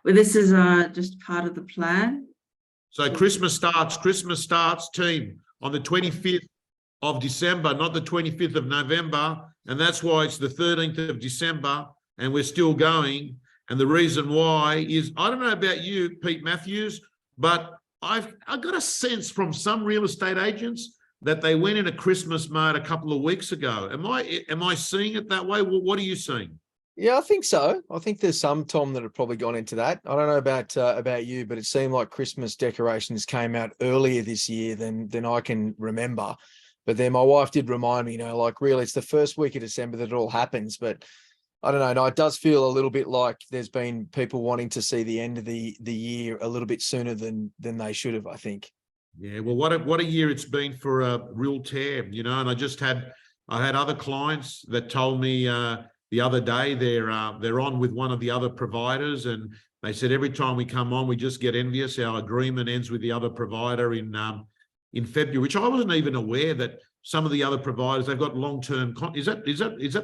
Well, this is just part of the plan. So Christmas starts, team, on the 25th of December, not the 25th of November. And that's why it's the 13th of December and we're still going. And the reason why is, I don't know about you, Pete Matthews, but I've got a sense from some real estate agents that they went in a Christmas mode a couple of weeks ago. Am I seeing it that way? Well, what are you seeing? Yeah, I think so. I think there's some, Tom, that have probably gone into that. I don't know about you, but it seemed like Christmas decorations came out earlier this year than I can remember. But then my wife did remind me, like really it's the first week of December that it all happens. But I don't know. No, it does feel a little bit like there's been people wanting to see the end of the year a little bit sooner than they should have, I think. Yeah, well, what a year it's been for Realtair, and I had other clients that told me the other day they're on with one of the other providers, and they said every time we come on, we just get envious. Our agreement ends with the other provider in February, which I wasn't even aware that some of the other providers, they've got long-term. Is that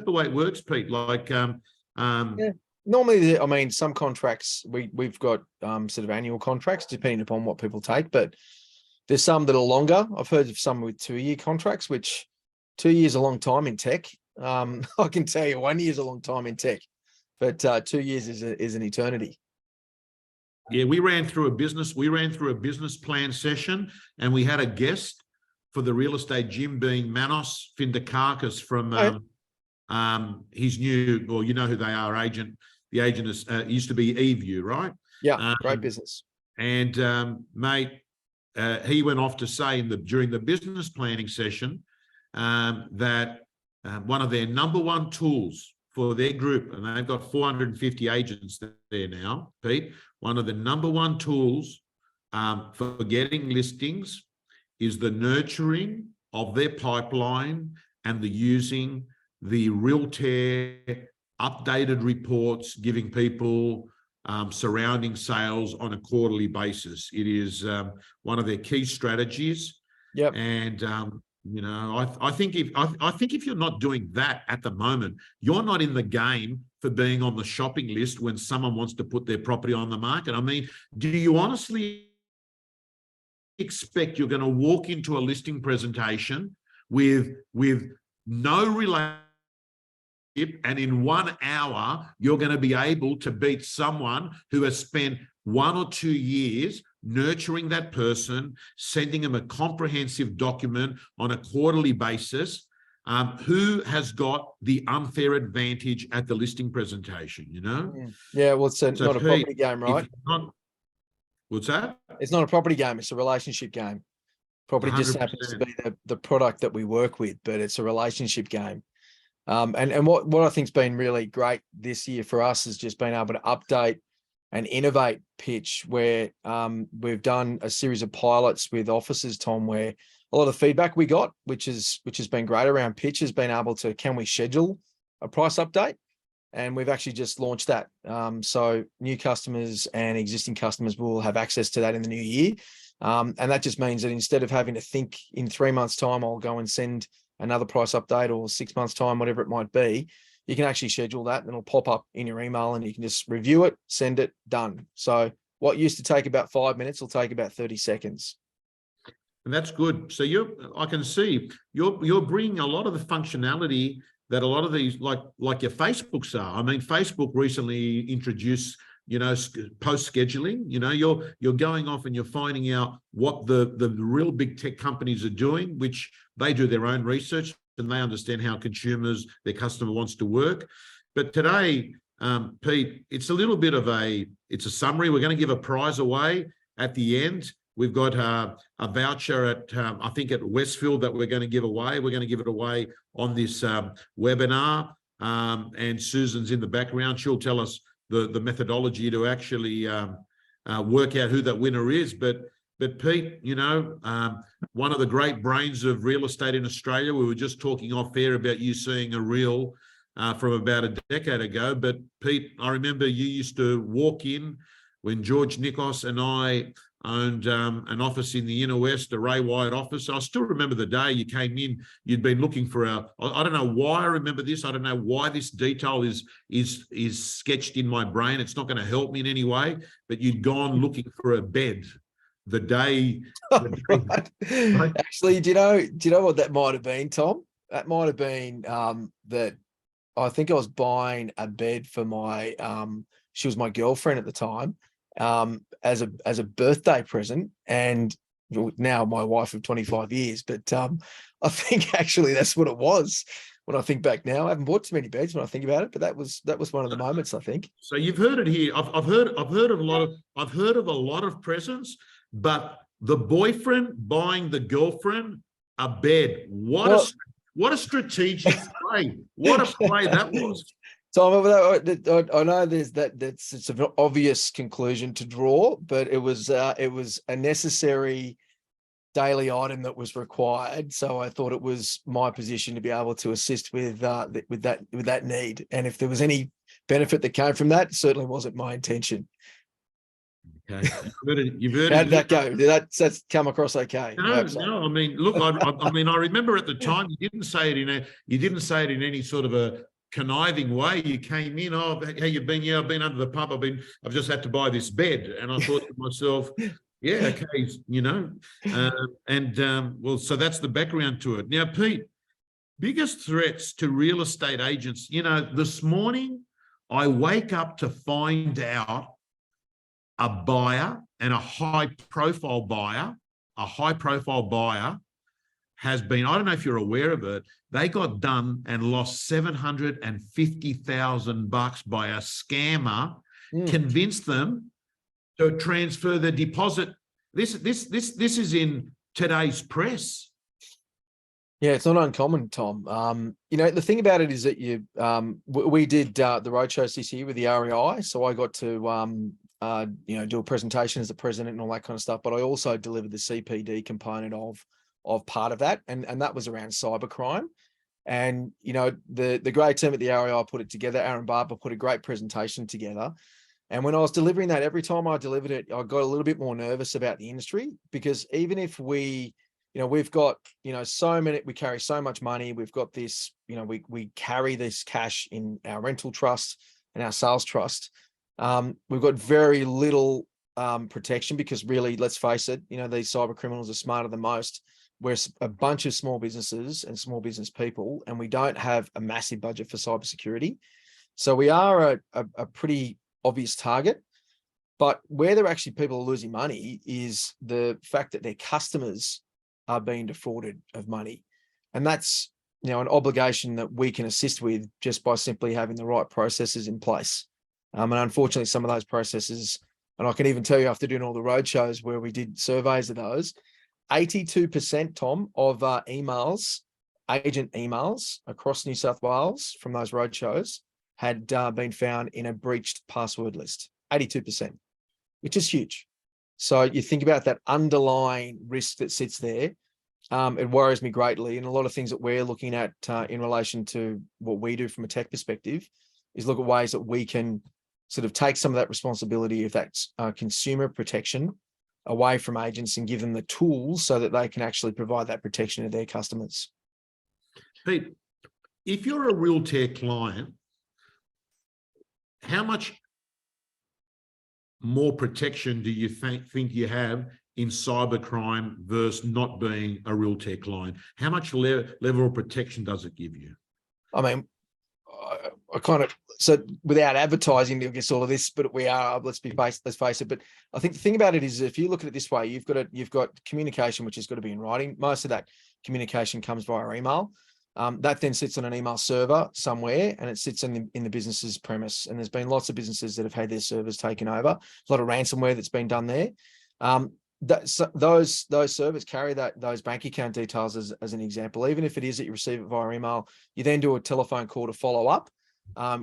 the way it works, Pete? Like, yeah. Normally, I mean, some contracts we've got sort of annual contracts depending upon what people take, but there's some that are longer. I've heard of some with 2-year contracts, which 2 years is a long time in tech. I can tell you 1 year is a long time in tech, but 2 years is an eternity. Yeah, we ran through a business plan session, and we had a guest for the real estate gym being Panos Findakakis from his new, well, you know who they are, agent. The agent is used to be eView, right? Yeah, great business. And mate, he went off to say during the business planning session that one of their number one tools for their group, and they've got 450 agents there now, Pete, one of the number one tools for getting listings is the nurturing of their pipeline and the using the Realtair updated reports, giving people surrounding sales on a quarterly basis. It is one of their key strategies. Yep. And I think if you're not doing that at the moment, you're not in the game for being on the shopping list when someone wants to put their property on the market. I mean, do you honestly expect you're going to walk into a listing presentation with no relationship, and in 1 hour you're going to be able to beat someone who has spent 1 or 2 years nurturing that person, sending them a comprehensive document on a quarterly basis, who has got the unfair advantage at the listing presentation, Yeah, well, it's not a property game, right? What's that? It's not a property game, it's a relationship game. Property 100%. Just happens to be the product that we work with, but it's a relationship game. And what I think's been really great this year for us is just being able to update and innovate pitch, where we've done a series of pilots with offices, Tom, where a lot of feedback we got, which has been great around pitch, has been able to, can we schedule a price update? And we've actually just launched that. So new customers and existing customers will have access to that in the new year. And that just means that instead of having to think in 3 months' time, I'll go and send another price update, or 6 months' time, whatever it might be, you can actually schedule that and it'll pop up in your email and you can just review it, send it, done. So what used to take about 5 minutes will take about 30 seconds. And that's good. So I can see you're bringing a lot of the functionality that a lot of these, like your Facebooks are. I mean, Facebook recently introduced, post scheduling. You're going off and you're finding out what the real big tech companies are doing, which they do their own research and they understand how their customer wants to work. But today, Pete, it's a little bit of it's a summary. We're going to give a prize away at the end. We've got a voucher at, I think at Westfield, that we're going to give away. We're going to give it away on this webinar. And Susan's in the background. She'll tell us the methodology to actually work out who that winner is. But Pete, one of the great brains of real estate in Australia, we were just talking off air about you seeing a reel from about a decade ago. But Pete, I remember you used to walk in when George Nikos and I owned an office in the inner west, a Ray Wyatt office. I still remember the day you came in. You'd been looking for I don't know why I remember this. I don't know why this detail is sketched in my brain. It's not going to help me in any way. But you'd gone looking for a bed the day. Right. Actually, do you know what that might have been, Tom? That might have been that I think I was buying a bed for my she was my girlfriend at the time, as a birthday present, and now my wife of 25 years. But I think actually that's what it was. When I think back now, I haven't bought too many beds when I think about it, but that was one of the moments, I think. So you've heard it here. I've heard of a lot of presents, but the boyfriend buying the girlfriend a bed. What a strategic play. What a play that was. So I know it's an obvious conclusion to draw, but it was a necessary daily item that was required. So I thought it was my position to be able to assist with that need. And if there was any benefit that came from that, it certainly wasn't my intention. Okay. You've heard How it. did that go? Did that's come across okay? No. I mean, look, I mean, I remember at the time you didn't say it in any sort of a conniving way. You came in, oh, how you been? Yeah, I've been under the pump. I've just had to buy this bed. And I thought to myself, yeah, okay, well, so that's the background to it. Now, Pete, biggest threats to real estate agents, this morning I wake up to find out a buyer, and a high profile buyer has been, I don't know if you're aware of it, they got done and lost $750,000 by a scammer, convinced them to transfer the deposit. This is in today's press. Yeah, it's not uncommon, Tom. The thing about it is that we did the roadshows this year with the REI, so I got to do a presentation as the president and all that kind of stuff. But I also delivered the CPD component of part of that, and that was around cybercrime. And the great team at the REI put it together. Aaron Barber put a great presentation together. And when I was delivering that, every time I delivered it, I got a little bit more nervous about the industry, because even if we've got, so many, we carry so much money, we've got this, we carry this cash in our rental trust and our sales trust. We've got very little protection, because really, let's face it, these cyber criminals are smarter than most. We're a bunch of small businesses and small business people, and we don't have a massive budget for cybersecurity. So we are a pretty obvious target. But where people are losing money is the fact that their customers are being defrauded of money. And that's, an obligation that we can assist with just by simply having the right processes in place. And unfortunately, some of those processes, and I can even tell you after doing all the roadshows where we did surveys of those, 82%, Tom, of agent emails across New South Wales from those roadshows had been found in a breached password list. 82%, which is huge. So you think about that underlying risk that sits there. It worries me greatly. And a lot of things that we're looking at in relation to what we do from a tech perspective is look at ways that we can sort of take some of that responsibility, if that's consumer protection, away from agents and give them the tools so that they can actually provide that protection to their customers. Pete, if you're a Realtair client, how much more protection do you think you have in cybercrime versus not being a Realtair client? How much level of protection does it give you? I mean, I kind of, so without advertising, I guess all of this, but we are, let's face it. But I think the thing about it is, if you look at it this way, you've got communication, which has got to be in writing. Most of that communication comes via email. That then sits on an email server somewhere, and it sits in the business's premise. And there's been lots of businesses that have had their servers taken over. A lot of ransomware that's been done there. Those servers carry those bank account details as an example. Even if it is that you receive it via email, you then do a telephone call to follow up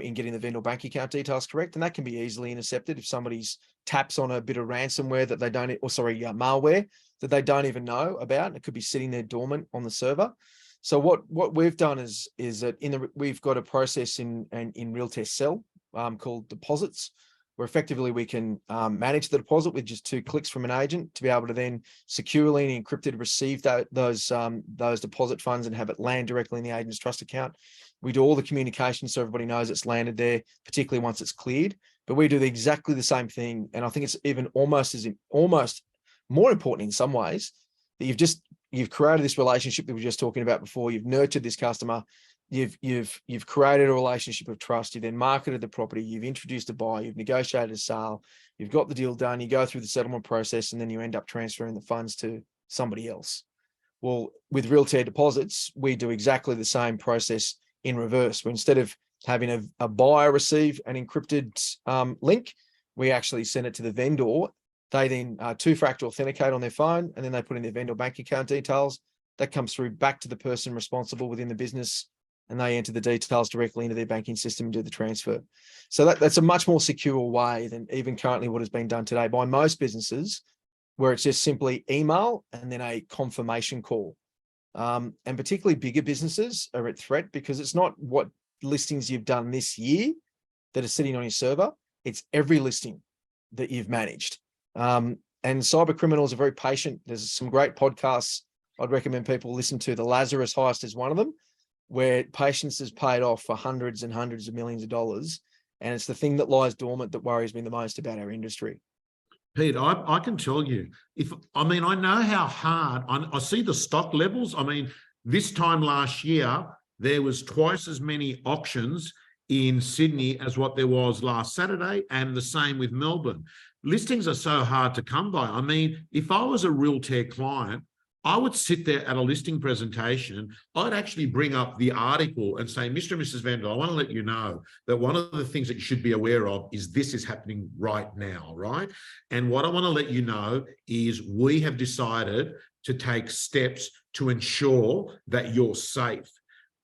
in getting the vendor bank account details correct, and that can be easily intercepted if somebody's taps on a bit of ransomware that they don't, malware that they don't even know about, and it could be sitting there dormant on the server. So what we've done is that we've got a process in Realtair Sell called deposits, where effectively we can manage the deposit with just 2 clicks from an agent to be able to then securely and encrypted receive those deposit funds and have it land directly in the agent's trust account. We do all the communication so everybody knows it's landed there, particularly once it's cleared. But we do exactly the same thing, and I think it's even almost more important in some ways that you've created this relationship that we were just talking about before. You've nurtured this customer. You've created a relationship of trust. You then marketed the property. You've introduced a buyer. You've negotiated a sale. You've got the deal done. You go through the settlement process, and then you end up transferring the funds to somebody else. Well, with Realtair deposits, we do exactly the same process in reverse. Where instead of having a buyer receive an encrypted link, we actually send it to the vendor. They then 2-factor authenticate on their phone, and then they put in their vendor bank account details. That comes through back to the person responsible within the business, and they enter the details directly into their banking system and do the transfer. So that's a much more secure way than even currently what has been done today by most businesses, where it's just simply email and then a confirmation call. And particularly bigger businesses are at threat because it's not what listings you've done this year that are sitting on your server. It's every listing that you've managed. And cyber criminals are very patient. There's some great podcasts I'd recommend people listen to. The Lazarus Heist is one of them, where patience has paid off for hundreds and hundreds of millions of dollars. And it's the thing that lies dormant that worries me the most about our industry. Pete, I can tell you, I know how hard, I see the stock levels. I mean, this time last year, there was twice as many auctions in Sydney as what there was last Saturday, and the same with Melbourne. Listings are so hard to come by. I mean, if I was a Realtair client, I would sit there at a listing presentation. I'd actually bring up the article and say, Mr. and Mrs. Vandal, I want to let you know that one of the things that you should be aware of is this is happening right now, right? And what I want to let you know is we have decided to take steps to ensure that you're safe.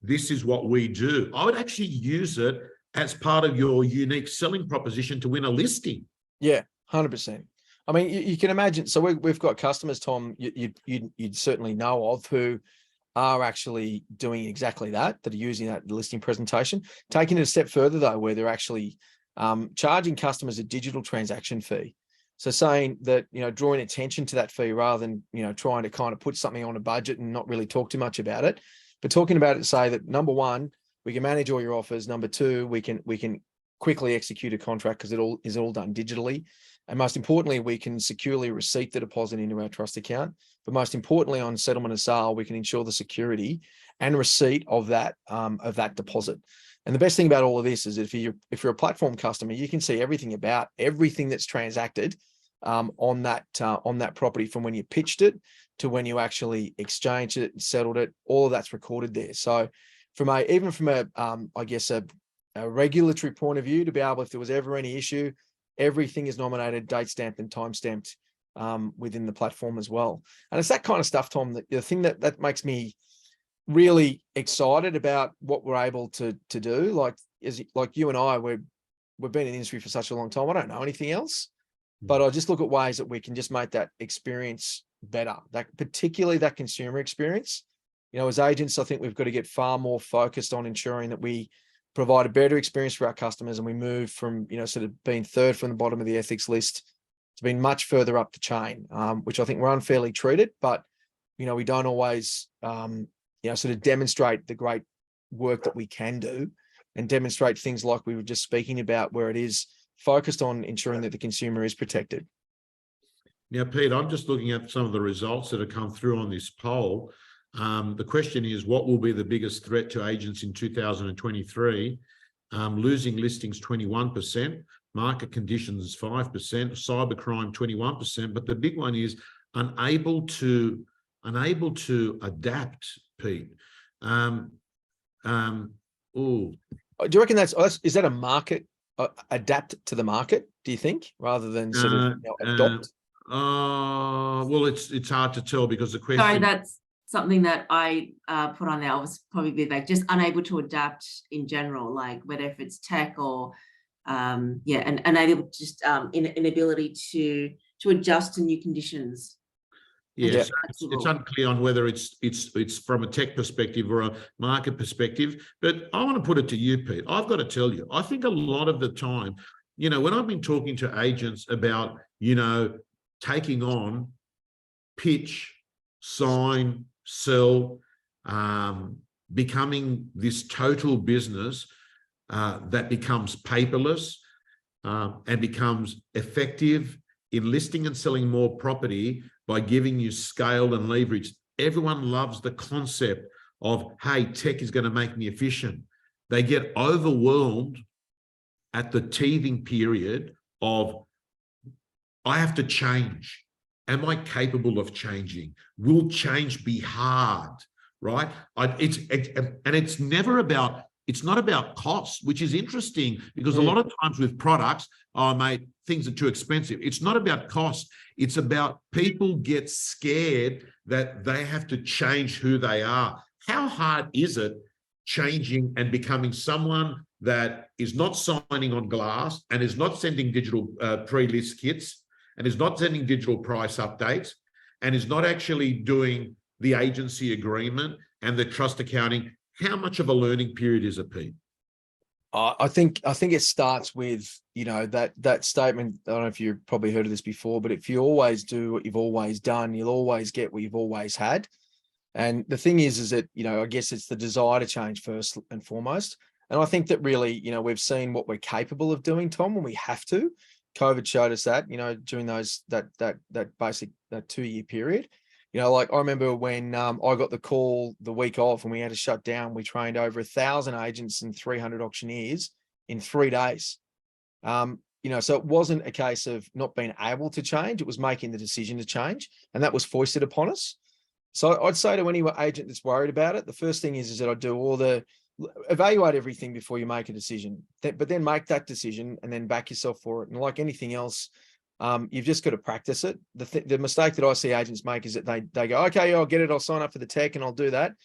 This is what we do. I would actually use it as part of your unique selling proposition to win a listing. Yeah, 100%. I mean, you can imagine. So we've got customers, Tom, you'd certainly know of, who are actually doing exactly that are using that listing presentation. Taking it a step further, though, where they're actually charging customers a digital transaction fee. So saying that, drawing attention to that fee rather than, trying to kind of put something on a budget and not really talk too much about it, but talking about it to say that, number one, we can manage all your offers. Number two, we can quickly execute a contract because it all is all done digitally. And most importantly, we can securely receipt the deposit into our trust account. But most importantly, on settlement of sale, we can ensure the security and receipt of that deposit. And the best thing about all of this is if you're a platform customer, you can see everything that's transacted on that property, from when you pitched it to when you actually exchanged it and settled it. All of that's recorded there. So from a regulatory point of view, to be able, if there was ever any issue, everything is nominated, date stamped and time stamped within the platform as well. And it's that kind of stuff, Tom, that the thing that makes me really excited about what we're able to do. Like you and I, we've been in the industry for such a long time. I don't know anything else, but I just look at ways that we can just make that experience better, particularly that consumer experience. As agents, I think we've got to get far more focused on ensuring that we provide a better experience for our customers, and we move from, sort of being third from the bottom of the ethics list to being much further up the chain, which I think we're unfairly treated, but, we don't always, sort of demonstrate the great work that we can do and demonstrate things like we were just speaking about, where it is focused on ensuring that the consumer is protected. Now, Pete, I'm just looking at some of the results that have come through on this poll. The question is, what will be the biggest threat to agents in 2023? Losing listings 21%, market conditions 5%, cybercrime 21%, but the big one is unable to adapt, Pete. Do you reckon is that a market, adapt to the market, do you think, rather than sort of adopt? Well, it's hard to tell because the question... Sorry, that's something that I put on there. I was probably like just unable to adapt in general, like whether if it's tech or and unable just inability to adjust to new conditions. Yes, it's unclear on whether it's from a tech perspective or a market perspective. But I want to put it to you, Pete. I've got to tell you, I think a lot of the time you know, when I've been talking to agents about, you know, taking on, pitch, sign, sell, becoming this total business that becomes paperless and becomes effective in listing and selling more property by giving you scale and leverage. Everyone loves the concept of, hey, tech is going to make me efficient. They get overwhelmed at the teething period of, I have to change. Am I capable of changing? Will change be hard, right? It's never about, it's not about cost, which is interesting because a lot of times with products, oh mate, things are too expensive. It's not about cost. It's about people get scared that they have to change who they are. How hard is it changing and becoming someone that is not signing on glass and is not sending digital pre-list kits and is not sending digital price updates and is not actually doing the agency agreement and the trust accounting? How much of a learning period is it, Pete? I think it starts with, you know, that statement. I don't know if you've probably heard of this before, but if you always do what you've always done, you'll always get what you've always had. And the thing is that, you know, I guess it's the desire to change first and foremost. And I think that really, you know, we've seen what we're capable of doing, Tom, when we have to. COVID showed us that, you know, during that 2-year period. You know, like I remember when I got the call the week off and we had to shut down, we trained over 1,000 agents and 300 auctioneers in 3 days. You know, so it wasn't a case of not being able to change, it was making the decision to change, and that was foisted upon us. So I'd say to any agent that's worried about it, the first thing is that I do evaluate everything before you make a decision, but then make that decision and then back yourself for it. And like anything else, you've just got to practice it. The mistake that I see agents make is that they go, okay, I'll get it, I'll sign up for the tech and I'll do that.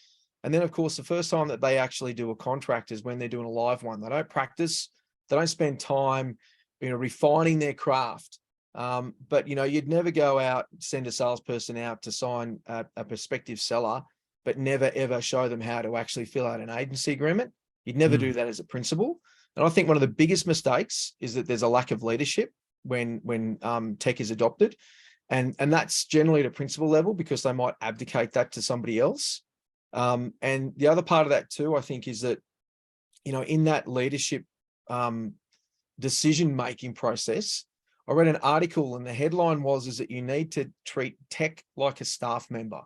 And then of course, the first time that they actually do a contract is when they're doing a live one. They don't practice, they don't spend time, you know, refining their craft. But you know, you'd never go out, send a salesperson out to sign a prospective seller, but never ever show them how to actually fill out an agency agreement. You'd never do that as a principal. And I think one of the biggest mistakes is that there's a lack of leadership when tech is adopted, and that's generally at a principal level because they might abdicate that to somebody else. And the other part of that too, I think, is that, you know, in that leadership decision-making process, I read an article and the headline is that you need to treat tech like a staff member.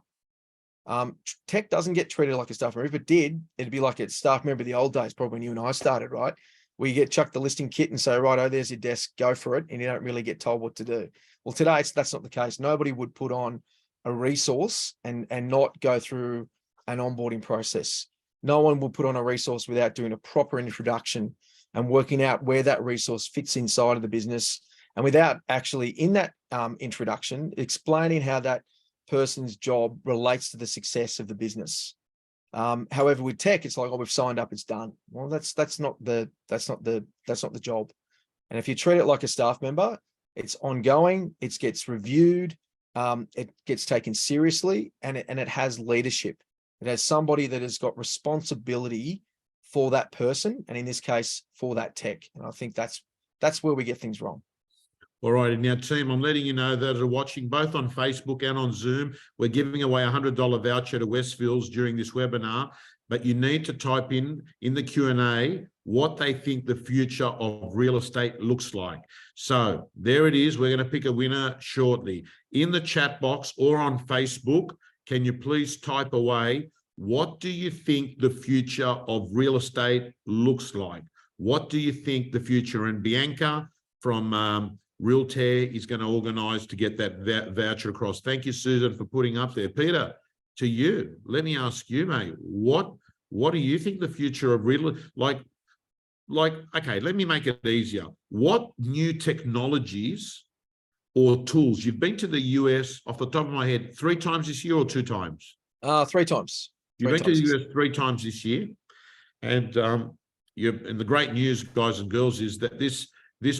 Tech doesn't get treated like a staff member. If it did, it'd be like a staff member of the old days, probably when you and I started, right? Where you get chucked the listing kit and say, right, oh, there's your desk, go for it. And you don't really get told what to do. Well, today, that's not the case. Nobody would put on a resource and not go through an onboarding process. No one will put on a resource without doing a proper introduction and working out where that resource fits inside of the business. And without actually in that introduction, explaining how that person's job relates to the success of the business. However, with tech, it's like, oh, we've signed up, it's done. Well, that's not the job. And if you treat it like a staff member, it's ongoing, it gets reviewed, it gets taken seriously, and it has leadership. It has somebody that has got responsibility for that person, and in this case, for that tech. And I think that's where we get things wrong. All right, now team, I'm letting you know that are watching both on Facebook and on Zoom, we're giving away a $100 voucher to Westfields during this webinar, but you need to type in the Q&A what they think the future of real estate looks like. So there it is. We're going to pick a winner shortly. In the chat box or on Facebook, can you please type away, what do you think the future of real estate looks like? What do you think the future? And Bianca from Realtair is going to organise to get that voucher across. Thank you, Susan, for putting up there. Peter, to you, let me ask you, mate, what do you think the future of real, like, okay, let me make it easier. What new technologies or tools, you've been to the US off the top of my head 3 times this year or 2 times? 3 times. You've been to the US 3 times this year. And and the great news, guys and girls, is that this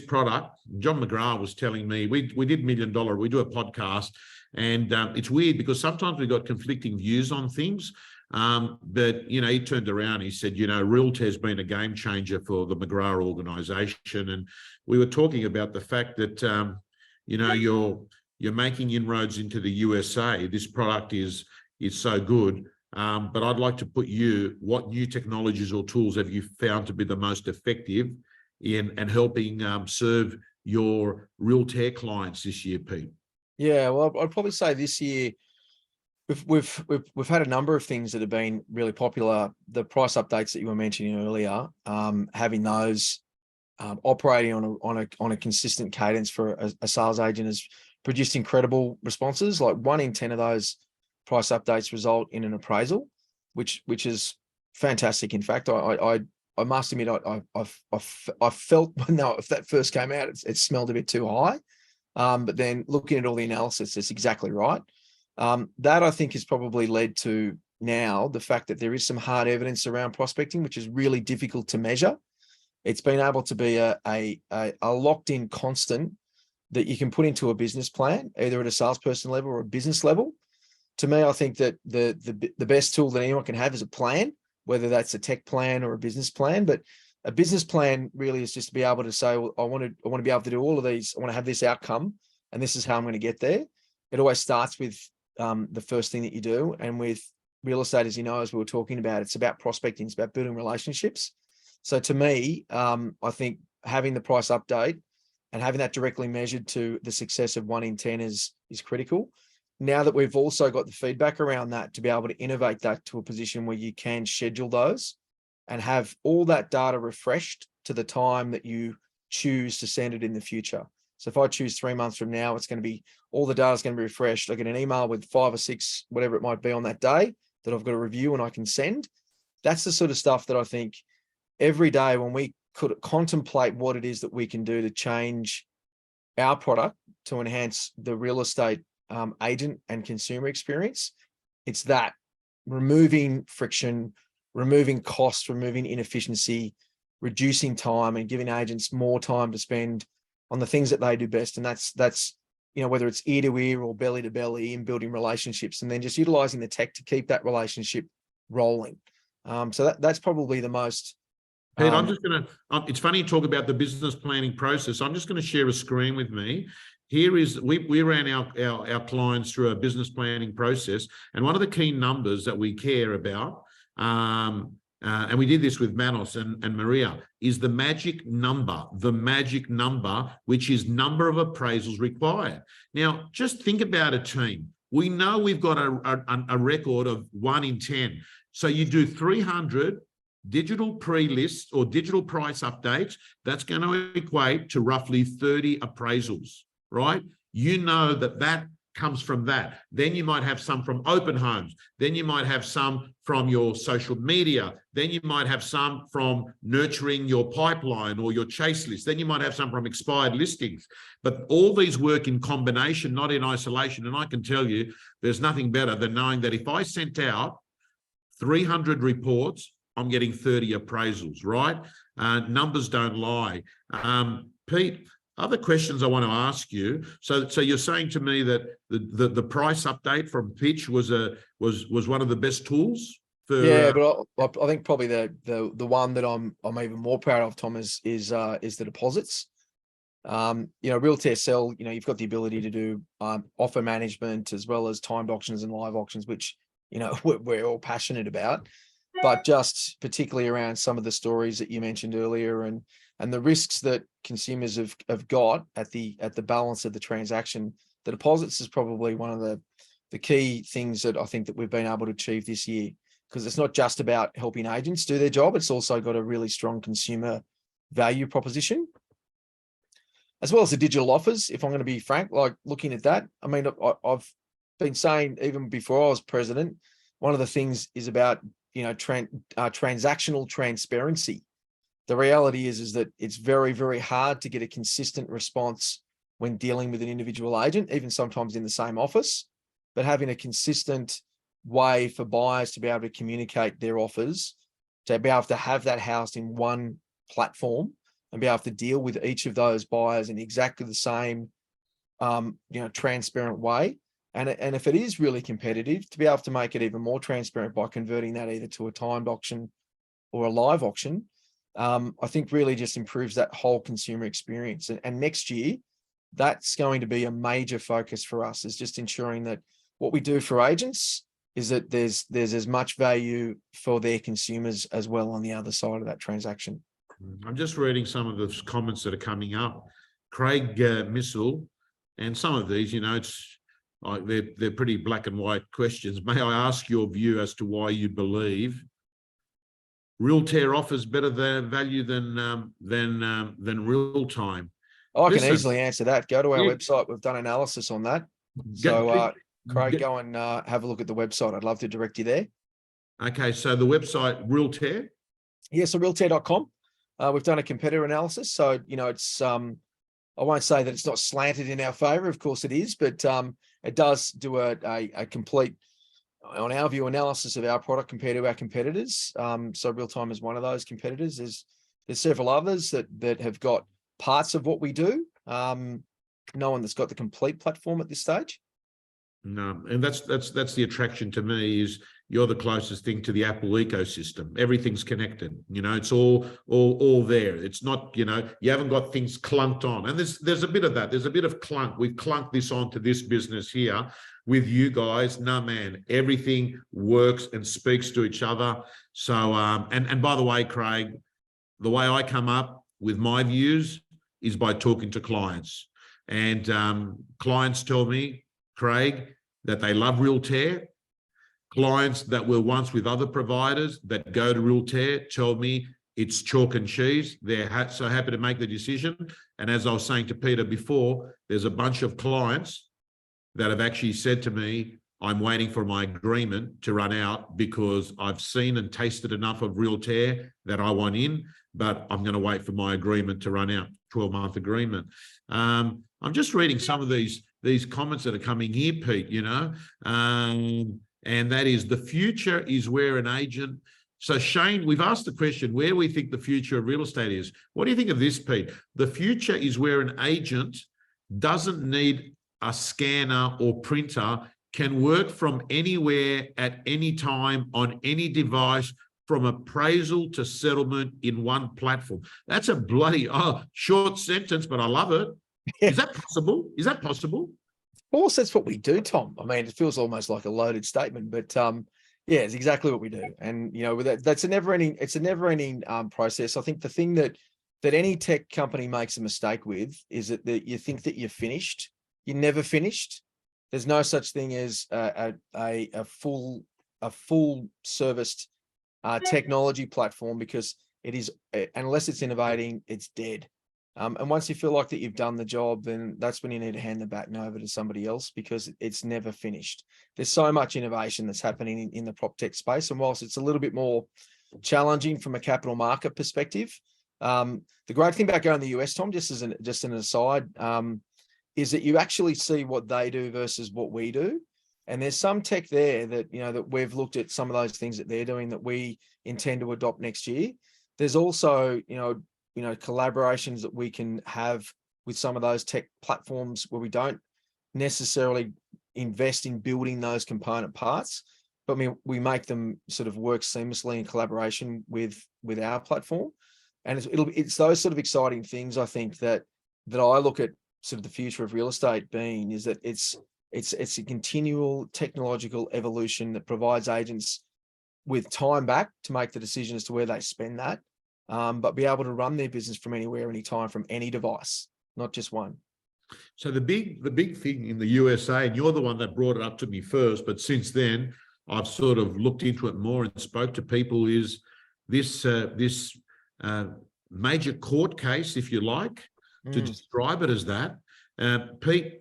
product, John McGrath was telling me, we did $1 Million, we do a podcast, and it's weird because sometimes we've got conflicting views on things. But, you know, he turned around, he said, you know, Realtair has been a game changer for the McGrath organisation. And we were talking about the fact that, you know, you're making inroads into the USA. This product is so good. But I'd like to put what new technologies or tools have you found to be the most effective in and helping serve your Realtair clients this year, Pete? Yeah, well, I'd probably say this year we've had a number of things that have been really popular. The price updates that you were mentioning earlier, having those operating on a consistent cadence for a sales agent has produced incredible responses. Like 1 in 10 of those price updates result in an appraisal, which is fantastic. In fact, I must admit, I felt when if that first came out, it smelled a bit too high. But then looking at all the analysis, it's exactly right. That I think has probably led to now the fact that there is some hard evidence around prospecting, which is really difficult to measure. It's been able to be a locked in constant that you can put into a business plan, either at a salesperson level or a business level. To me, I think that the best tool that anyone can have is a plan, whether that's a tech plan or a business plan. But a business plan really is just to be able to say, well, I want to be able to do all of these. I want to have this outcome, and this is how I'm going to get there. It always starts with the first thing that you do. And with real estate, as you know, as we were talking about, it's about prospecting, it's about building relationships. So to me, I think having the price update and having that directly measured to the success of 1 in 10 is critical. Now that we've also got the feedback around that, to be able to innovate that to a position where you can schedule those and have all that data refreshed to the time that you choose to send it in the future. So if I choose 3 months from now, it's going to be, all the data is going to be refreshed. I get an email with 5 or 6, whatever it might be on that day that I've got to review and I can send. That's the sort of stuff that I think every day when we could contemplate what it is that we can do to change our product to enhance the real estate agent and consumer experience, it's that removing friction, removing costs, removing inefficiency, reducing time, and giving agents more time to spend on the things that they do best. And that's you know, whether it's ear to ear or belly to belly, in building relationships, and then just utilizing the tech to keep that relationship rolling. So that's probably the most. Pete, I'm just going to, it's funny you talk about the business planning process. I'm just going to share a screen with me. Here is, we ran our clients through a business planning process. And one of the key numbers that we care about, and we did this with Panos and Maria, is the magic number, which is number of appraisals required. Now, just think about a team. We know we've got a record of 1 in 10. So you do 300 digital pre-lists or digital price updates. That's going to equate to roughly 30 appraisals, right? You know that comes from that. Then you might have some from open homes. Then you might have some from your social media. Then you might have some from nurturing your pipeline or your chase list. Then you might have some from expired listings. But all these work in combination, not in isolation. And I can tell you, there's nothing better than knowing that if I sent out 300 reports, I'm getting 30 appraisals, right? Numbers don't lie. Pete, other questions I want to ask you. So you're saying to me that the price update from Pitch was one of the best tools for? Yeah, but I think probably the one that I'm even more proud of, Tom, is the deposits. You know, Realtair Sell, you know, you've got the ability to do offer management as well as timed auctions and live auctions, which, you know, we're all passionate about. But just particularly around some of the stories that you mentioned earlier and the risks that consumers have got at the balance of the transaction, the deposits is probably one of the key things that I think that we've been able to achieve this year, because it's not just about helping agents do their job. It's also got a really strong consumer value proposition, as well as the digital offers. If I'm going to be frank, like looking at that, I mean, I've been saying even before I was president, one of the things is about, you know, transactional transparency. The reality is that it's very, very hard to get a consistent response when dealing with an individual agent, even sometimes in the same office. But having a consistent way for buyers to be able to communicate their offers, to be able to have that housed in one platform and be able to deal with each of those buyers in exactly the same, you know, transparent way, And if it is really competitive, to be able to make it even more transparent by converting that either to a timed auction or a live auction, I think really just improves that whole consumer experience. And next year, that's going to be a major focus for us, is just ensuring that what we do for agents is that there's as much value for their consumers as well on the other side of that transaction. I'm just reading some of the comments that are coming up. Craig Missile, and some of these, it's like they're pretty black and white questions. May I ask your view as to why you believe Realtair offers better value than real time? I can easily answer that. Go to our website. We've done analysis on that. So Craig, go and have a look at the website. I'd love to direct you there. Okay, so the website Realtair? Yeah, so realtair.com. We've done a competitor analysis. So, it's, I won't say that it's not slanted in our favor. Of course it is, but it does do a complete, on our view, analysis of our product compared to our competitors. So Realtime is one of those competitors. There's several others that have got parts of what we do. No one that's got the complete platform at this stage. No, and that's the attraction to me, is you're the closest thing to the Apple ecosystem. Everything's connected. It's all there. It's not, you haven't got things clunked on. And there's a bit of that. There's a bit of clunk. We've clunked this onto this business here with you guys. No, man, everything works and speaks to each other. So, and by the way, Craig, the way I come up with my views is by talking to clients. And clients tell me, Craig, that they love Realtair. Clients that were once with other providers that go to Realtair tell me it's chalk and cheese. They're so happy to make the decision. And as I was saying to Peter before, there's a bunch of clients that have actually said to me, I'm waiting for my agreement to run out because I've seen and tasted enough of Realtair that I want in, but I'm going to wait for my agreement to run out, 12-month agreement. I'm just reading some of these comments that are coming here, Pete, and that is, the future is where an agent. So Shane, we've asked the question, where do we think the future of real estate is? What do you think of this, Pete? The future is where an agent doesn't need a scanner or printer, can work from anywhere at any time on any device, from appraisal to settlement in one platform. That's a bloody short sentence, but I love it. Yeah. Is that possible? Is that possible? Of course, that's what we do, Tom. I mean, it feels almost like a loaded statement, but yeah, it's exactly what we do. And that's a never-ending. It's a never-ending process. I think the thing that any tech company makes a mistake with is that you think that you're finished. You're never finished. There's no such thing as a full serviced technology platform, because it is, unless it's innovating, it's dead. And once you feel like that you've done the job, then that's when you need to hand the baton over to somebody else, because it's never finished. There's so much innovation that's happening in the prop tech space. And whilst it's a little bit more challenging from a capital market perspective, the great thing about going to the US, Tom, just an aside, is that you actually see what they do versus what we do. And there's some tech there that, that we've looked at some of those things that they're doing that we intend to adopt next year. There's also, collaborations that we can have with some of those tech platforms where we don't necessarily invest in building those component parts, but we make them sort of work seamlessly in collaboration with our platform. And it's those sort of exciting things, I think, that I look at sort of the future of real estate being, is that it's a continual technological evolution that provides agents with time back to make the decision as to where they spend that, but be able to run their business from anywhere, anytime, from any device, not just one. So the big thing in the USA, and you're the one that brought it up to me first, but since then I've sort of looked into it more and spoke to people, is this major court case, if you like, to describe it as that. Pete,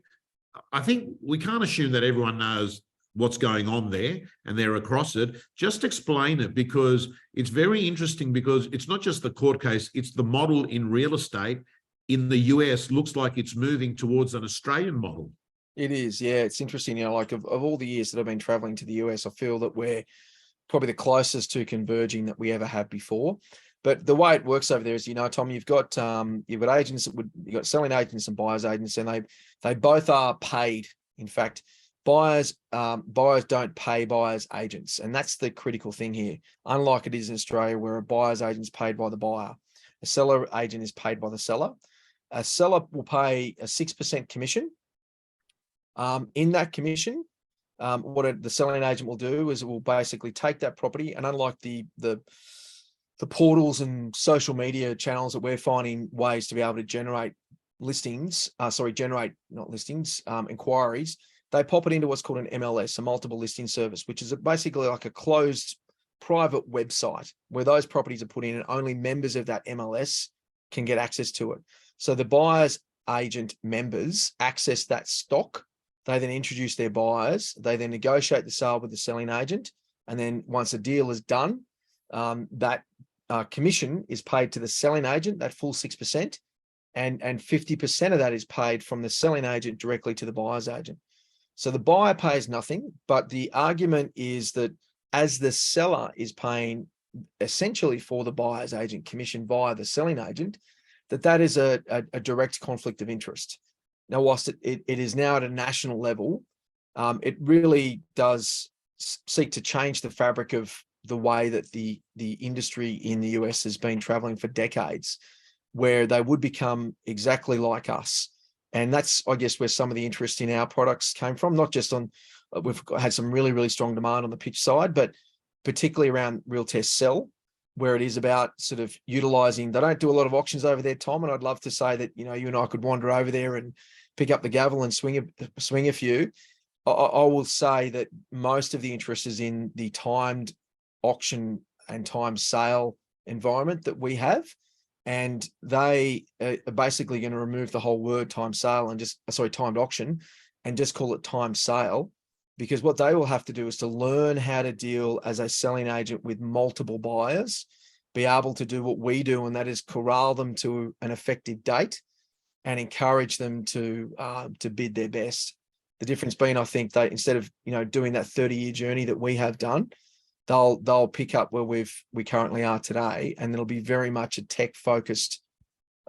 I think we can't assume that everyone knows what's going on there and they're across it. Just explain it, because it's very interesting, because it's not just the court case, it's the model in real estate in the US looks like it's moving towards an Australian model. It is, yeah. It's interesting, like of all the years that I've been traveling to the US, I feel that we're probably the closest to converging that we ever have before. But the way it works over there is, Tom, you've got agents you've got selling agents and buyers agents, and they both are paid. In fact, buyers don't pay buyers agents, and that's the critical thing here. Unlike it is in Australia, where a buyer's agent is paid by the buyer, a seller agent is paid by the seller. A seller will pay a 6% commission. In that commission, the selling agent will do is it will basically take that property, and unlike the portals and social media channels that we're finding ways to be able to generate inquiries, they pop it into what's called an MLS, a multiple listing service, which is basically like a closed private website where those properties are put in and only members of that MLS can get access to it. So the buyer's agent members access that stock. They then introduce their buyers. They then negotiate the sale with the selling agent. And then once a deal is done, that commission is paid to the selling agent, that full 6%, and 50% of that is paid from the selling agent directly to the buyer's agent. So the buyer pays nothing, but the argument is that as the seller is paying essentially for the buyer's agent commission via the selling agent, that is a direct conflict of interest. Now, whilst it is now at a national level, it really does seek to change the fabric of the way that the industry in the US has been traveling for decades, where they would become exactly like us. And that's, I guess, where some of the interest in our products came from, not just on, we've had some really, really strong demand on the pitch side, but particularly around Realtair Sell, where it is about sort of utilizing, they don't do a lot of auctions over there, Tom, and I'd love to say that, you know, you and I could wander over there and pick up the gavel and swing a few. I will say that most of the interest is in the timed auction and timed sale environment that we have. And they are basically going to remove the whole word timed sale and timed auction and just call it timed sale, because what they will have to do is to learn how to deal as a selling agent with multiple buyers, be able to do what we do, and that is corral them to an effective date and encourage them to bid their best. The difference being, I think, they, instead of, you know, doing that 30-year journey that we have done, they'll pick up where we currently are today, and it'll be very much a tech-focused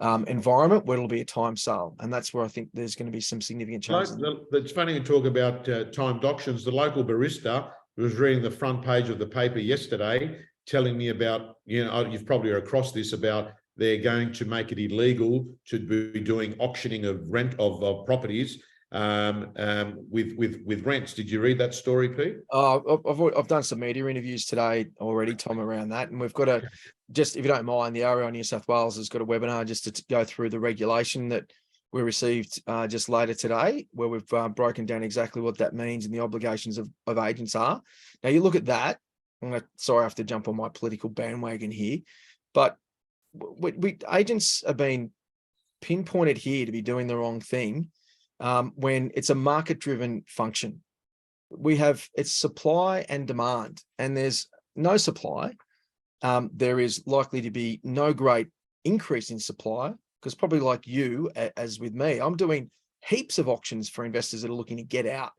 environment where it'll be a time sale, and that's where I think there's going to be some significant changes. It's funny you talk about timed auctions. The local barista was reading the front page of the paper yesterday, telling me about, you know, you've probably across this, about they're going to make it illegal to be doing auctioning of properties with rents. Did you read that story, Pete? I've done some media interviews today already, Tom, around that, and we've got a, just if you don't mind, the REI New South Wales has got a webinar just to go through the regulation that we received just later today, where we've broken down exactly what that means and the obligations of agents are. Now you look at that. Sorry, I have to jump on my political bandwagon here, but agents have been pinpointed here to be doing the wrong thing. When it's a market-driven function, it's supply and demand, and there's no supply. There is likely to be no great increase in supply, because probably like you, as with me, I'm doing heaps of auctions for investors that are looking to get out,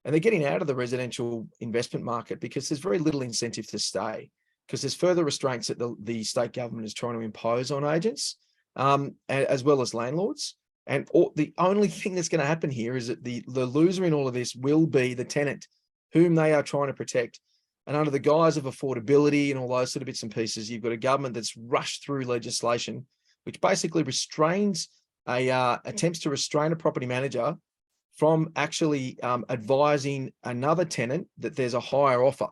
and they're getting out of the residential investment market because there's very little incentive to stay, because there's further restraints that the state government is trying to impose on agents, as well as landlords. And the only thing that's going to happen here is that the loser in all of this will be the tenant, whom they are trying to protect. And under the guise of affordability and all those sort of bits and pieces, you've got a government that's rushed through legislation, which basically attempts to restrain a property manager from actually advising another tenant that there's a higher offer.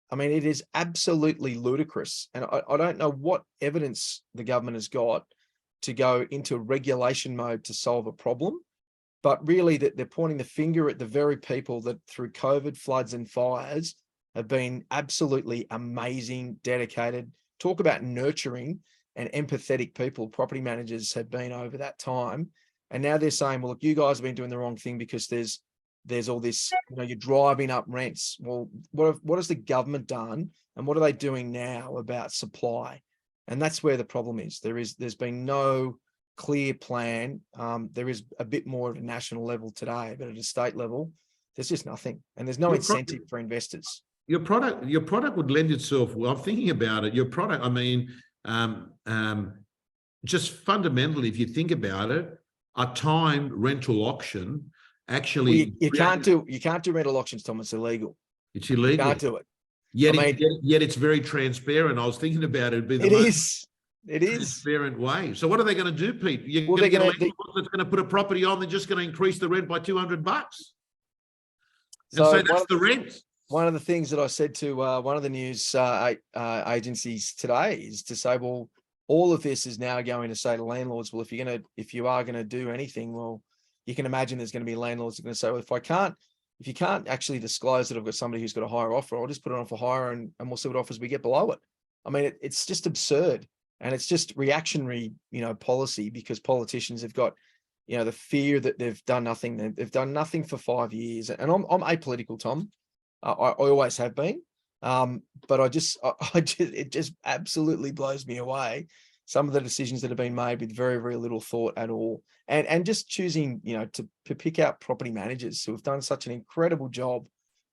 I mean, it is absolutely ludicrous. And I don't know what evidence the government has got to go into regulation mode to solve a problem, but really that they're pointing the finger at the very people that through COVID, floods and fires have been absolutely amazing, dedicated, talk about nurturing and empathetic people property managers have been over that time. And now they're saying, well, look, you guys have been doing the wrong thing because there's all this, you know, you're driving up rents. Well, what has the government done, and what are they doing now about supply? And that's where the problem is. There's been no clear plan. There is a bit more at a national level today, but at a state level, there's just nothing, and there's no incentive for investors. Your product would lend itself. Well, I'm thinking about it. Your product, I mean, just fundamentally, if you think about it, a timed rental auction actually. You can't do rental auctions, Tom. It's illegal. It's You illegal. can't do it. Yet, I mean, yet it's very transparent. I was thinking about it. It'd be the It most is. transparent way. So what are they going to do, Pete? You're Well, going to get a they're gonna- landlord that's going to put a property on, they're just going to increase the rent by $200 and So say that's the rent. One of the things that I said to one of the news agencies today is to say, well, all of this is now going to say to landlords, well, if you are gonna do anything, well, you can imagine there's going to be landlords that are going to say, well, if you can't actually disclose that I've got somebody who's got a higher offer, I'll just put it on for hire and we'll see what offers we get below it. I mean, it's just absurd, and it's just reactionary, policy, because politicians have got, the fear that they've done nothing. They've done nothing for 5 years, and I'm apolitical, Tom. I always have been, but it just absolutely blows me away, some of the decisions that have been made with very, very little thought at all, and just choosing, to pick out property managers who have done such an incredible job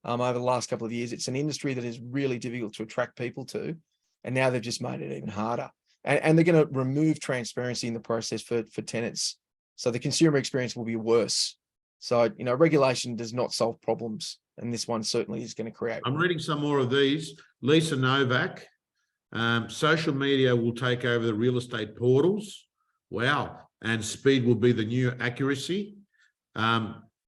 over the last couple of years. It's an industry that is really difficult to attract people to, and now they've just made it even harder. And they're going to remove transparency in the process for tenants, so the consumer experience will be worse. So, regulation does not solve problems, and this one certainly is going to create. I'm reading some more of these. Lisa Novak, social media will take over the real estate portals. Wow. And speed will be the new accuracy.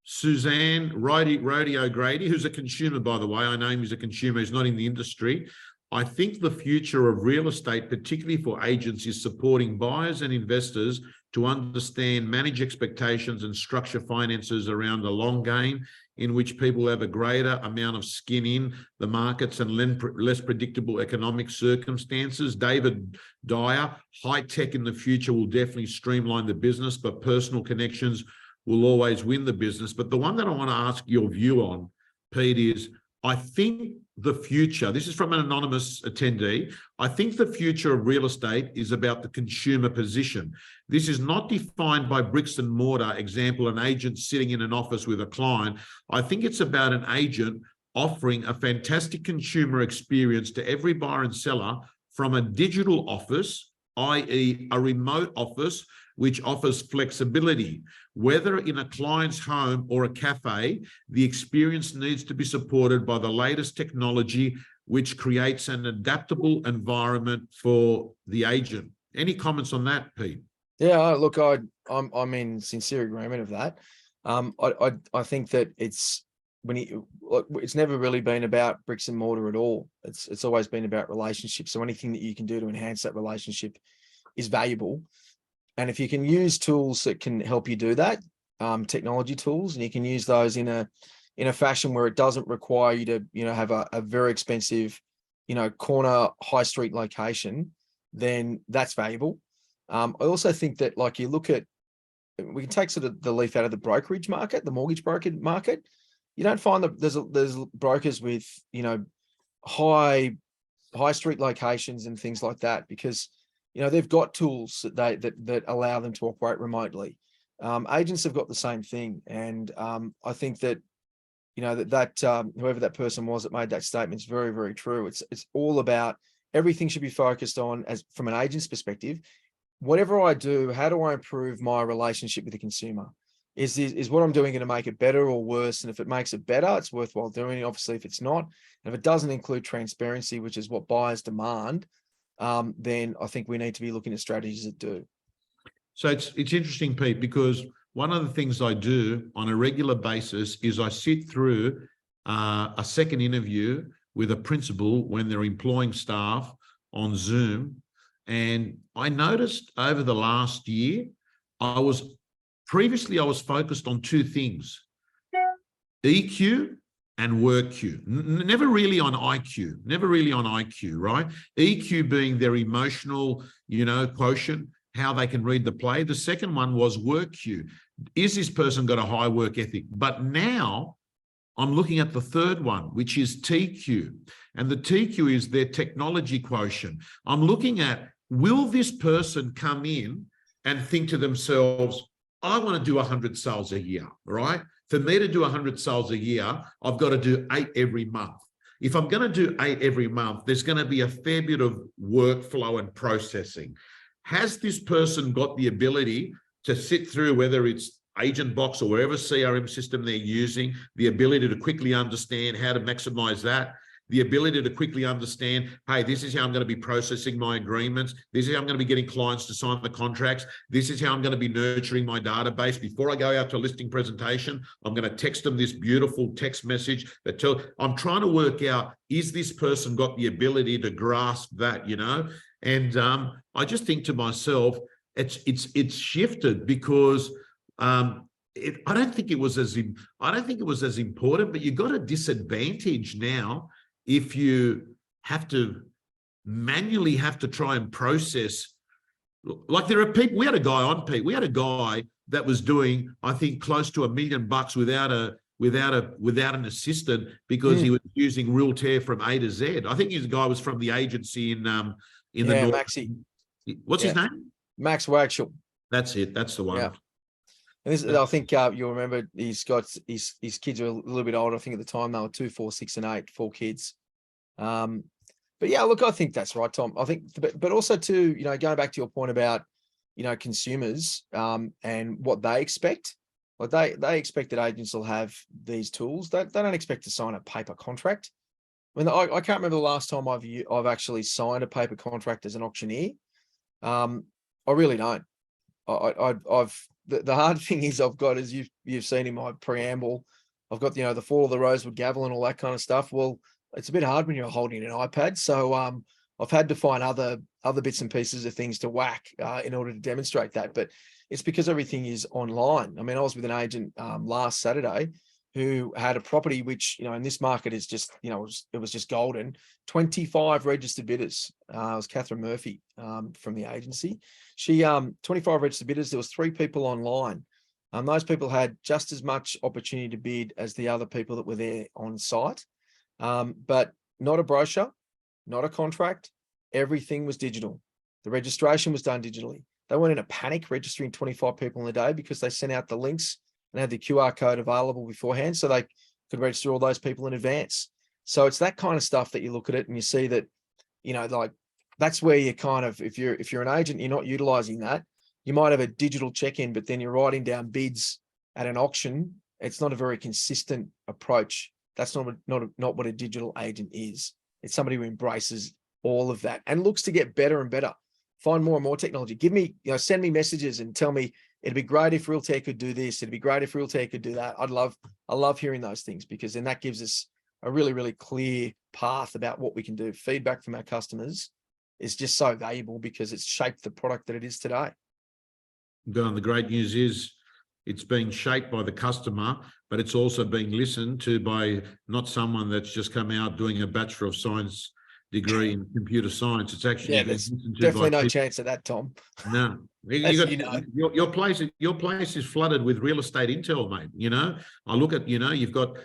Suzanne Rodeo Grady, who's a consumer, by the way, I know him, he's a consumer, he's not in the industry. I think the future of real estate, particularly for agents, is supporting buyers and investors to understand, manage expectations and structure finances around the long game, in which people have a greater amount of skin in the markets and less predictable economic circumstances. David Dyer, high tech in the future will definitely streamline the business, but personal connections will always win the business. But the one that I want to ask your view on, Pete, is I think the future, this is from an anonymous attendee, I think the future of real estate is about the consumer position. This is not defined by bricks and mortar, example, an agent sitting in an office with a client. I think it's about an agent offering a fantastic consumer experience to every buyer and seller from a digital office, i.e. a remote office, which offers flexibility. Whether in a client's home or a cafe, the experience needs to be supported by the latest technology, which creates an adaptable environment for the agent. Any comments on that, Pete? Yeah, look, I'm in sincere agreement of that. I think that it's never really been about bricks and mortar at all. It's always been about relationships. So anything that you can do to enhance that relationship is valuable. And if you can use tools that can help you do that, technology tools, and you can use those in a fashion where it doesn't require you to, have a very expensive, corner high street location, then that's valuable. I also think that, like, we can take sort of the leaf out of the brokerage market, the mortgage broker market. You don't find that there's brokers with, high street locations and things like that, because they've got tools that allow them to operate remotely. Agents have got the same thing, and I think that whoever that person was that made that statement is very, very true. It's all about, everything should be focused on, as from an agent's perspective, whatever I do, how do I improve my relationship with the consumer? Is what I'm doing going to make it better or worse? And if it makes it better, it's worthwhile doing it. Obviously, if it's not, and if it doesn't include transparency, which is what buyers demand, then I think we need to be looking at strategies that do. So it's interesting, Pete, because one of the things I do on a regular basis is I sit through a second interview with a principal when they're employing staff on Zoom. And I noticed over the last year, previously I was focused on two things: EQ and work Q. Never really on IQ, right? EQ being their emotional, quotient, how they can read the play. The second one was work Q. Is this person got a high work ethic? But now I'm looking at the third one, which is TQ. And the TQ is their technology quotient. I'm looking at, will this person come in and think to themselves, I want to do 100 sales a year, right? For me to do 100 sales a year, I've got to do 8 every month. If I'm going to do 8 every month, there's going to be a fair bit of workflow and processing. Has this person got the ability to sit through, whether it's agent box or whatever CRM system they're using, the ability to quickly understand how to maximize that, the ability to quickly understand, hey, this is how I'm going to be processing my agreements. This is how I'm going to be getting clients to sign the contracts. This is how I'm going to be nurturing my database. Before I go out to a listing presentation, I'm going to text them this beautiful text message that I'm trying to work out, is this person got the ability to grasp that, you know? And I just think to myself, it's shifted because I don't think it was as important, but you got a disadvantage now if you have to manually try and process. Like there are people, we had a guy that was doing, I think, close to $1 million without an assistant because he was using Realtair from A to Z. I think his guy was from the agency in the north. Maxie. What's his name? Max Wagshall. That's it. That's the one. Yeah. And this, I think you'll remember he's got his kids are a little bit older. I think at the time they were 2, 4, 6, and 8, 4 kids. But yeah, look, I think that's right, Tom. I think, but also too, you know, going back to your point about, you know, consumers and what they expect. Like they expect that agents will have these tools. They don't expect to sign a paper contract. I mean, I can't remember the last time I've actually signed a paper contract as an auctioneer. I really don't. The hard thing is I've got, as you've seen in my preamble, I've got, you know, the fall of the rosewood gavel and all that kind of stuff. Well, it's a bit hard when you're holding an iPad. So I've had to find other bits and pieces of things to whack in order to demonstrate that. But it's because everything is online. I mean, I was with an agent last Saturday who had a property which, you know, in this market is just, you know, it was just golden. 25 registered bidders. It was Catherine Murphy from the agency. She 25 registered bidders. There was 3 people online. Those people had just as much opportunity to bid as the other people that were there on site. But not a brochure, not a contract. Everything was digital. The registration was done digitally. They weren't in a panic registering 25 people in a day because they sent out the links and had the QR code available beforehand so they could register all those people in advance. So it's that kind of stuff that you look at it and you see that, you know, like that's where you kind of, if you're an agent, you're not utilizing that. You might have a digital check-in, but then you're writing down bids at an auction. It's not a very consistent approach. That's not what a digital agent is. It's somebody who embraces all of that and looks to get better and better. Find more and more technology. Give me, you know, send me messages and tell me it'd be great if Realtair could do this. It'd be great if Realtair could do that. I love hearing those things because then that gives us a really, really clear path about what we can do. Feedback from our customers is just so valuable because it's shaped the product that it is today. The great news is it's being shaped by the customer, but it's also being listened to by not someone that's just come out doing a Bachelor of Science degree in computer science. It's actually there's definitely no chance of that, Tom. No, your place is flooded with real estate intel, mate. You know, I look at, you know, you've got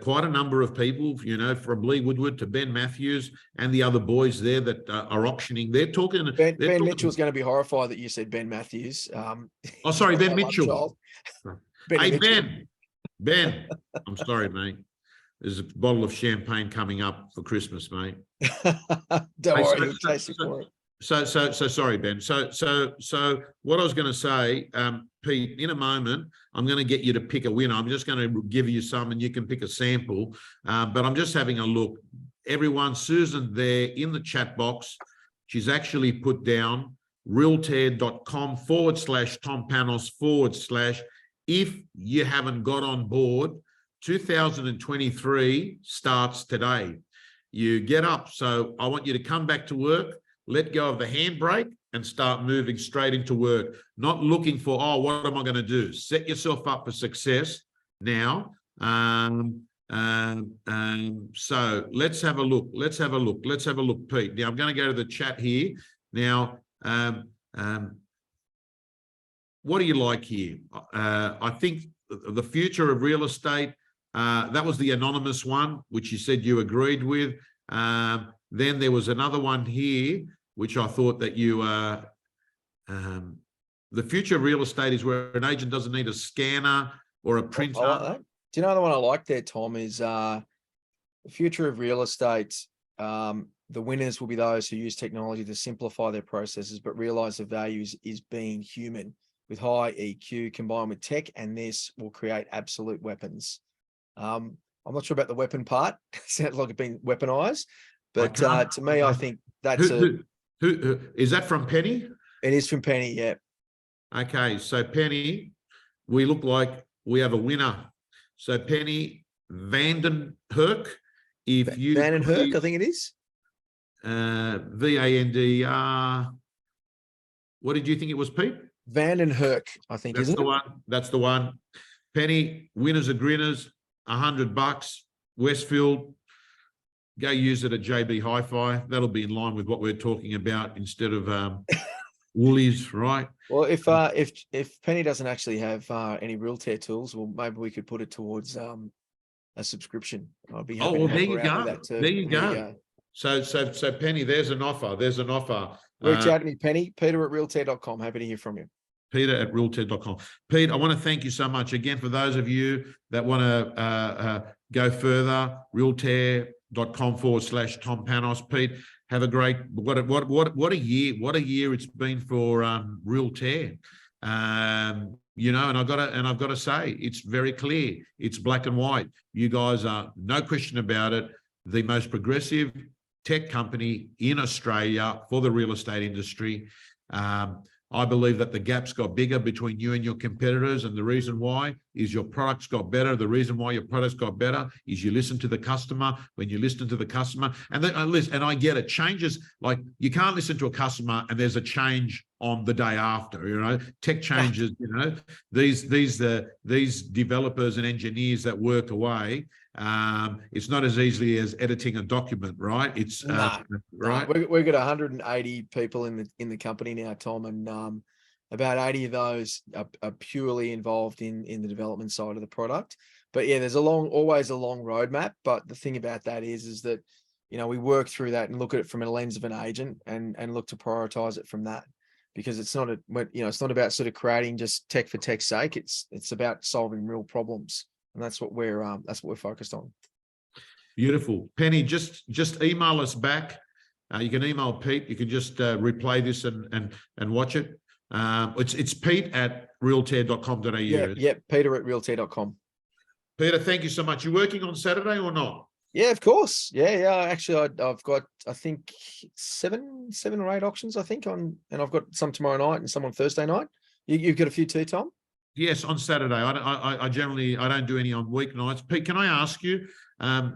quite a number of people, you know, from Lee Woodward to Ben Matthews and the other boys there that are auctioning. They're talking. Ben Mitchell's going to be horrified that you said Ben Matthews. Oh, sorry, Ben Mitchell. Hey, Mitchell. Ben. I'm sorry, mate. There's a bottle of champagne coming up for Christmas, mate. Don't worry, we'll taste it for it. So sorry, Ben. So what I was going to say, Pete, in a moment, I'm going to get you to pick a winner. I'm just going to give you some and you can pick a sample. But I'm just having a look. Everyone, Susan there in the chat box, she's actually put down realtair.com/Tom Panos/ if you haven't got on board, 2023 starts today. You get up. So I want you to come back to work, let go of the handbrake and start moving straight into work. Not looking for, oh, what am I going to do? Set yourself up for success now. So let's have a look. Let's have a look, Pete. Now I'm going to go to the chat here. Now, what do you like here? I think the future of real estate, that was the anonymous one, which you said you agreed with. Then there was another one here, which I thought that you, the future of real estate is where an agent doesn't need a scanner or a printer. I like that. Do you know the one I like there, Tom, is the future of real estate. The winners will be those who use technology to simplify their processes, but realize the value is being human with high EQ combined with tech, and this will create absolute weapons. I'm not sure about the weapon part. Sounds like it's been weaponized, but to me, I think that's who is that from Penny? It is from Penny, yeah. Okay, so Penny, we look like we have a winner. So Penny Vandenherk, if you Vandenherk, I think it is. VANDR. What did you think it was, Pete? Vandenherk, I think, That's isn't the it? one. That's the one. Penny, winners are grinners, $100. Westfield, go use it at JB Hi-Fi. That'll be in line with what we're talking about instead of Woolies, right? Well, if Penny doesn't actually have any Realtair tools, well, maybe we could put it towards a subscription. I'd be happy Oh, well, to there help you her out with go. that too. There you go. So Penny, there's an offer. There's an offer. Reach out to me, Penny. Peter@realtair.com. Happy to hear from you. Peter@realtair.com. Pete, I want to thank you so much again for those of you that want to go further. Realtair.com/Tom Panos. Pete, have a great what a year! What a year it's been for Realtair. You know, and I've got to say, it's very clear. It's black and white. You guys are, no question about it, the most progressive tech company in Australia for the real estate industry. I believe that the gap's got bigger between you and your competitors, and the reason why is your products got better. The reason why your products got better is you listen to the customer. When you listen to the customer, and I get it, changes, like you can't listen to a customer and there's a change on the day after. You know, tech changes. You know, these developers and engineers that work away. It's not as easily as editing a document, right? It's right. We've got 180 people in the company now, Tom, and about 80 of those are purely involved in the development side of the product. But yeah, there's always a long roadmap. But the thing about that is that, you know, we work through that and look at it from a lens of an agent and look to prioritize it from that, because it's not it's not about sort of creating just tech for tech's sake. It's about solving real problems. And that's what we're focused on. Beautiful. Penny, just email us back. You can email Pete. You can just replay this and watch it. It's pete@realtair.com.au. Yeah, Peter@realtair.com. Peter, thank you so much. You working on Saturday or not? Yeah, of course. Yeah. Actually, I've got, I think, seven or eight auctions, I think, and I've got some tomorrow night and some on Thursday night. You've got a few too, Tom? Yes, on Saturday. I generally don't do any on weeknights. Pete, can I ask you,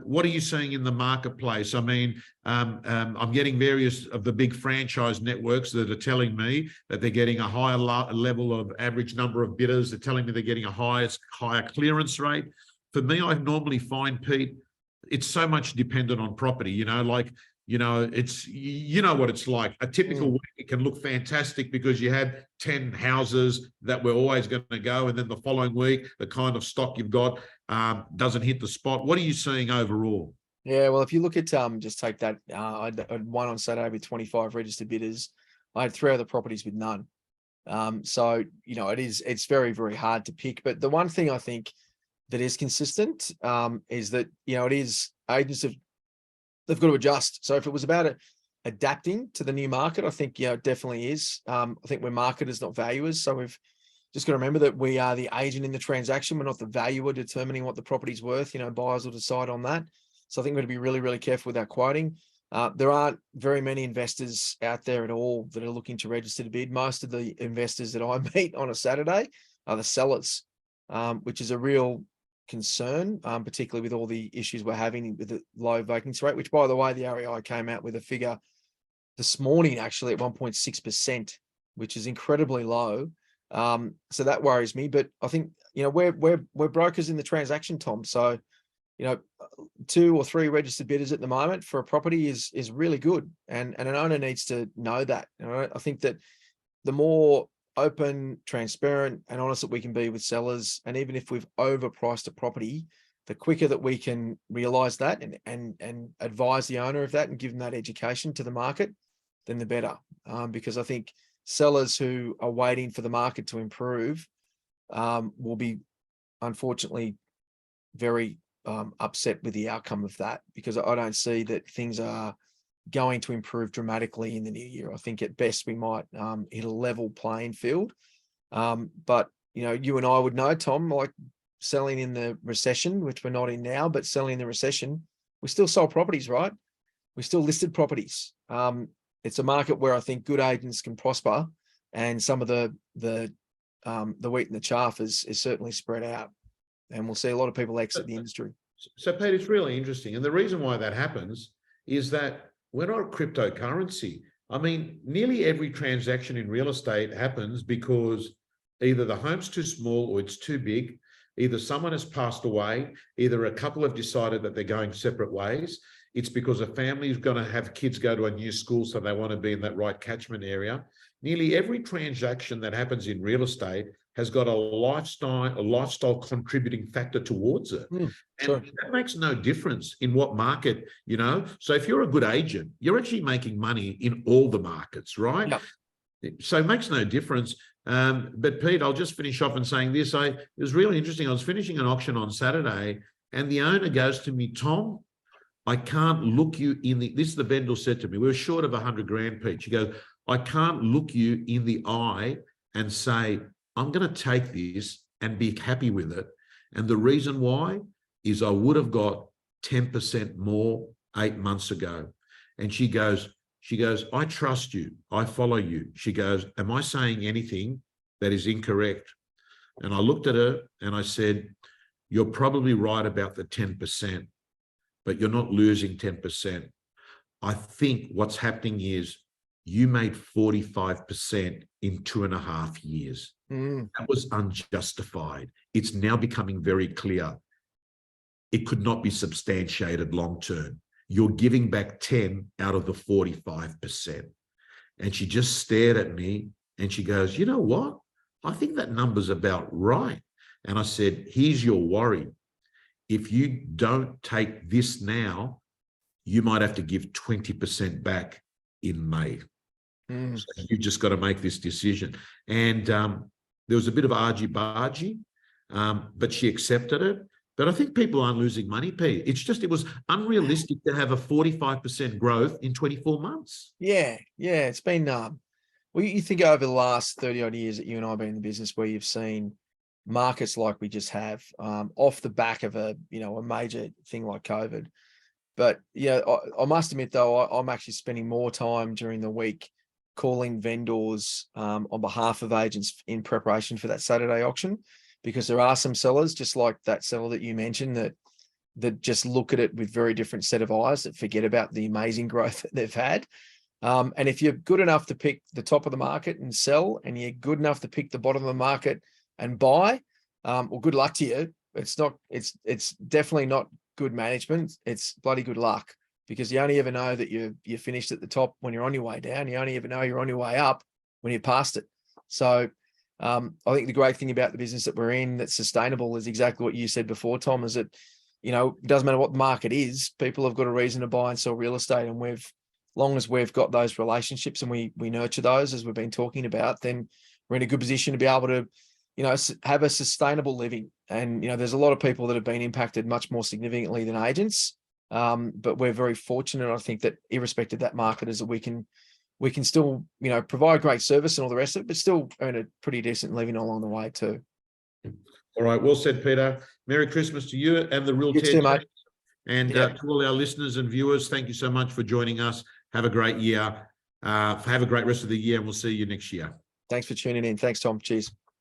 what are you seeing in the marketplace? I mean, I'm getting various of the big franchise networks that are telling me that they're getting a higher level of average number of bidders. They're telling me they're getting a higher clearance rate. For me, I normally find, Pete, it's so much dependent on property, you know, like, you know, it's, you know what it's like. A typical week, it can look fantastic because you had 10 houses that were always going to go. And then the following week, the kind of stock you've got doesn't hit the spot. What are you seeing overall? Yeah, well, if you look at, just take that, I had one on Saturday with 25 registered bidders. I had 3 other properties with none. So, you know, it's very, very hard to pick. But the one thing I think that is consistent is that, you know, it is agents they've got to adjust. So if it was about adapting to the new market, I think, yeah, it definitely is. I think we're marketers, not valuers. So we've just got to remember that we are the agent in the transaction. We're not the valuer determining what the property's worth. You know, buyers will decide on that. So I think we're going to be really, really careful with our quoting. There aren't very many investors out there at all that are looking to register to bid. Most of the investors that I meet on a Saturday are the sellers, which is a real concern, particularly with all the issues we're having with the low vacancy rate, which, by the way, the REI came out with a figure this morning, actually at 1.6%, which is incredibly low. So that worries me. But I think, you know, we're brokers in the transaction, Tom. So, you know, 2 or 3 registered bidders at the moment for a property is really good, and an owner needs to know that. You know, I think that the more open, transparent, and honest that we can be with sellers, and even if we've overpriced a property, the quicker that we can realize that and advise the owner of that and give them that education to the market, then the better. Because I think sellers who are waiting for the market to improve will be, unfortunately, very upset with the outcome of that, because I don't see that things are going to improve dramatically in the new year. I think at best we might hit a level playing field. But you and I would know, Tom, like selling in the recession, which we're not in now, but selling in the recession, we still sold properties, right? We still listed properties. It's a market where I think good agents can prosper, and some of the wheat and the chaff is certainly spread out, and we'll see a lot of people exit the industry. So, Pete, it's really interesting. And the reason why that happens is that we're not a cryptocurrency. I mean, nearly every transaction in real estate happens because either the home's too small or it's too big, either someone has passed away, either a couple have decided that they're going separate ways. It's because a family is going to have kids go to a new school, so they want to be in that right catchment area. Nearly every transaction that happens in real estate has got a lifestyle contributing factor towards it. Sure. And that makes no difference in what market, So if you're a good agent, you're actually making money in all the markets, right? Yep. So it makes no difference. But Pete, I'll just finish off and saying this. It was really interesting. I was finishing an auction on Saturday, and the owner goes to me, Tom, I can't look you in this is the vendor said to me, we were short of 100 grand, Pete. She goes, I can't look you in the eye and say, I'm going to take this and be happy with it. And the reason why is I would have got 10% more 8 months ago. And she goes, I trust you. I follow you. She goes, am I saying anything that is incorrect? And I looked at her and I said, you're probably right about the 10%, but you're not losing 10%. I think what's happening is you made 45% in 2.5 years. That was unjustified. It's now becoming very clear. It could not be substantiated long term. You're giving back 10 out of the 45%. And she just stared at me and she goes, you know what? I think that number's about right. And I said, here's your worry. If you don't take this now, you might have to give 20% back in May. So you've just got to make this decision. And there was a bit of argy-bargy, but she accepted it. But I think people aren't losing money, Pete. It was unrealistic to have a 45% growth in 24 months. Yeah. It's been, well, you think over the last 30 odd years that you and I have been in the business where you've seen markets like we just have, off the back of a major thing like COVID. But yeah, I must admit though, I'm actually spending more time during the week calling vendors on behalf of agents in preparation for that Saturday auction, because there are some sellers, just like that seller that you mentioned, that just look at it with very different set of eyes, that forget about the amazing growth that they've had. And if you're good enough to pick the top of the market and sell, and you're good enough to pick the bottom of the market and buy, well, good luck to you. It's definitely not good management. It's bloody good luck, because you only ever know that you finished at the top when you're on your way down. You only ever know you're on your way up when you're past it. So I think the great thing about the business that we're in that's sustainable is exactly what you said before, Tom, is that, it doesn't matter what the market is, people have got a reason to buy and sell real estate. And long as we've got those relationships and we nurture those, as we've been talking about, then we're in a good position to be able to, have a sustainable living. And, there's a lot of people that have been impacted much more significantly than agents. But we're very fortunate, I think, that irrespective of that market, is that we can still, provide great service and all the rest of it, but still earn a pretty decent living along the way too. All right. Well said, Peter. Merry Christmas to you and the Realtair You too, mate. And to all our listeners and viewers, thank you so much for joining us. Have a great year. Have a great rest of the year, and we'll see you next year. Thanks for tuning in. Thanks, Tom. Cheers.